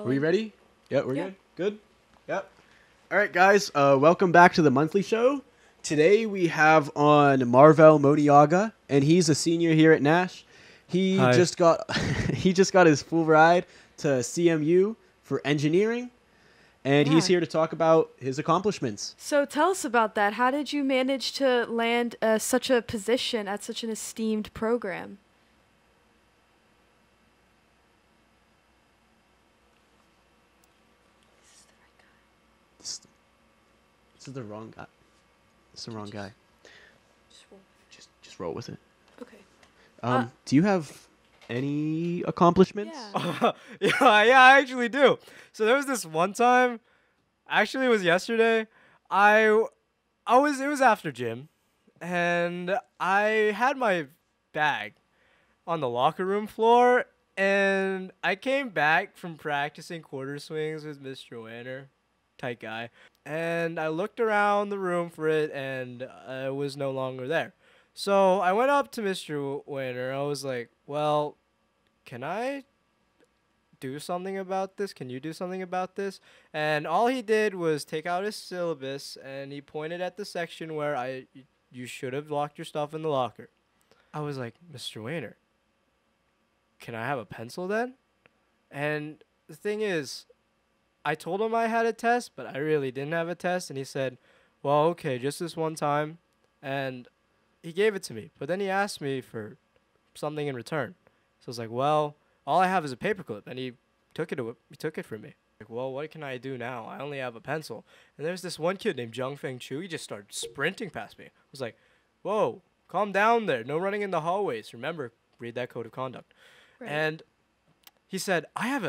Are we ready? Yeah, we're good. Good? Yep. All right, guys. Welcome back to the Monthly Show. Today we have on Marvel Moniaga, and he's a senior here at Nash. He Hi. just got he just got his full ride to CMU for engineering, and he's here to talk about his accomplishments. So tell us about that. How did you manage to land such a position at such an esteemed program? This is the wrong guy. It's the wrong guy. Just roll with it. Okay. Do you have any accomplishments? Yeah. yeah, I actually do. So there was this one time, actually it was yesterday. It was after gym, and I had my bag on the locker room floor, and I came back from practicing quarter swings with Mr. Wanner, tight guy, and I looked around the room for it, and it was no longer there. So I went up to Mr. Wanner. I was like, well, can I do something about this? Can you do something about this? And all he did was take out his syllabus, and he pointed at the section where you should have locked your stuff in the locker. I was like, Mr. Wanner, can I have a pencil then? And the thing is, I told him I had a test, but I really didn't have a test. And he said, well, okay, just this one time. And he gave it to me. But then he asked me for something in return. So I was like, well, all I have is a paperclip. And he took it from me. Like, well, what can I do now? I only have a pencil. And there's this one kid named Jung Feng Chu. He just started sprinting past me. I was like, whoa, calm down there. No running in the hallways. Remember, read that code of conduct. Right. And he said, I have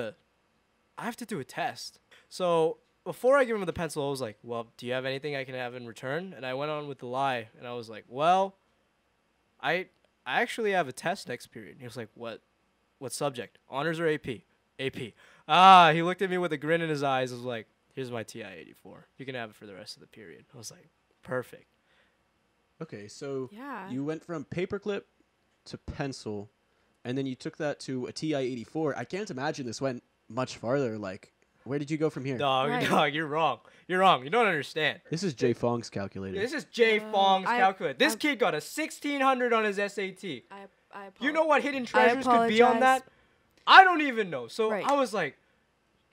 to do a test. So before I give him the pencil, I was like, well, do you have anything I can have in return? And I went on with the lie, and I was like, well, I actually have a test next period. And he was like, what subject? Honors or AP? AP. He looked at me with a grin in his eyes. I was like, here's my TI-84. You can have it for the rest of the period. I was like, perfect. Okay, so you went from paperclip to pencil, and then you took that to a TI-84. I can't imagine this went much farther. Like, where did you go from here? Dog, you're wrong. You're wrong. You don't understand. This is Jay Fong's calculator. This is Jay Fong's calculator. This kid got a 1600 on his SAT. You know what hidden treasures could be on that? I don't even know. So I was like,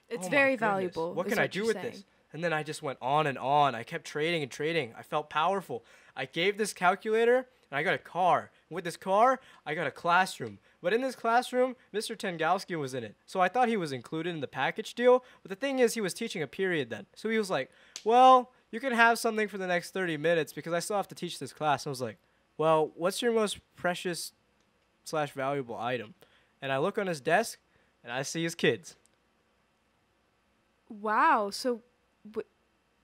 it's very valuable. What can I do with this? And then I just went on and on. I kept trading and trading. I felt powerful. I gave this calculator, and I got a car. With this car, I got a classroom. But in this classroom, Mr. Tengowski was in it. So I thought he was included in the package deal. But the thing is, he was teaching a period then. So he was like, well, you can have something for the next 30 minutes because I still have to teach this class. I was like, well, what's your most precious / valuable item? And I look on his desk, and I see his kids. Wow. So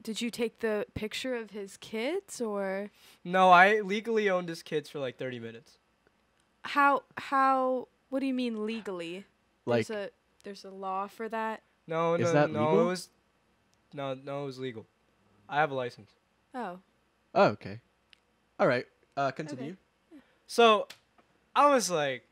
did you take the picture of his kids, or? No, I legally owned his kids for like 30 minutes. How, what do you mean legally? Like, there's a law for that? No, is that legal? It was, no, it was legal. I have a license. Oh. Oh, okay. All right. Continue. Okay. So, I was like,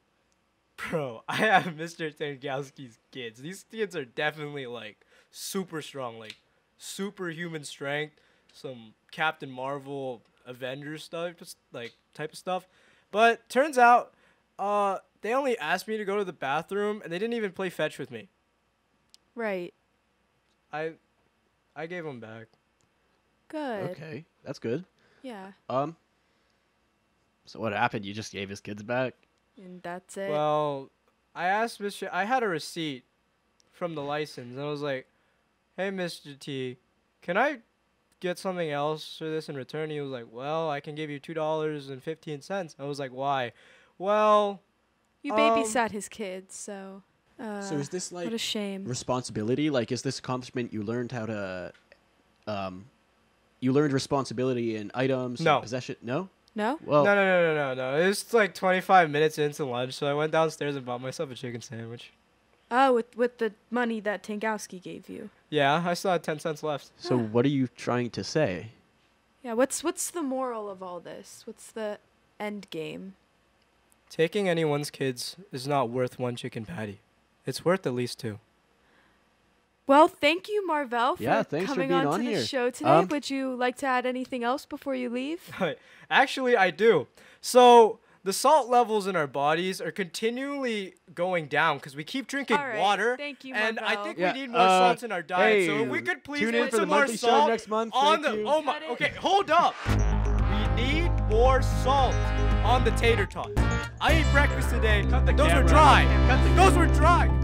bro, I have Mr. Tengowski's kids. These kids are definitely like super strong, like superhuman strength, some Captain Marvel Avengers stuff, just like type of stuff. But turns out, they only asked me to go to the bathroom, and they didn't even play fetch with me. Right. I gave them back. Good. Okay, that's good. Yeah. So what happened? You just gave his kids back? And that's it. Well, I asked I had a receipt from the license, and I was like, hey, Mr. T, can I get something else for this in return? He was like, well, I can give you $2.15. I was like, why? Well, you babysat his kids, so. So is this like what a shame. Responsibility? Like, is this accomplishment you learned how to, you learned responsibility in items? No. And possession? No? No? Well, no. It was like 25 minutes into lunch, so I went downstairs and bought myself a chicken sandwich. Oh, with the money that Tengowski gave you. Yeah, I still had 10 cents left. So what are you trying to say? Yeah, what's the moral of all this? What's the end game? Taking anyone's kids is not worth one chicken patty. It's worth at least two. Well, thank you, Marvell, for thanks for coming being on on to here. the show today. Would you like to add anything else before you leave? Actually, I do. So the salt levels in our bodies are continually going down because we keep drinking water. Thank you, and I Marvell. think we need more salt in our diet. Hey, so if we could please tune in put for the some more monthly show salt next month. on Thank the. you. Oh my. Okay, hold up. We need more salt on the tater tots. I ate breakfast today. Those were dry. Those were dry.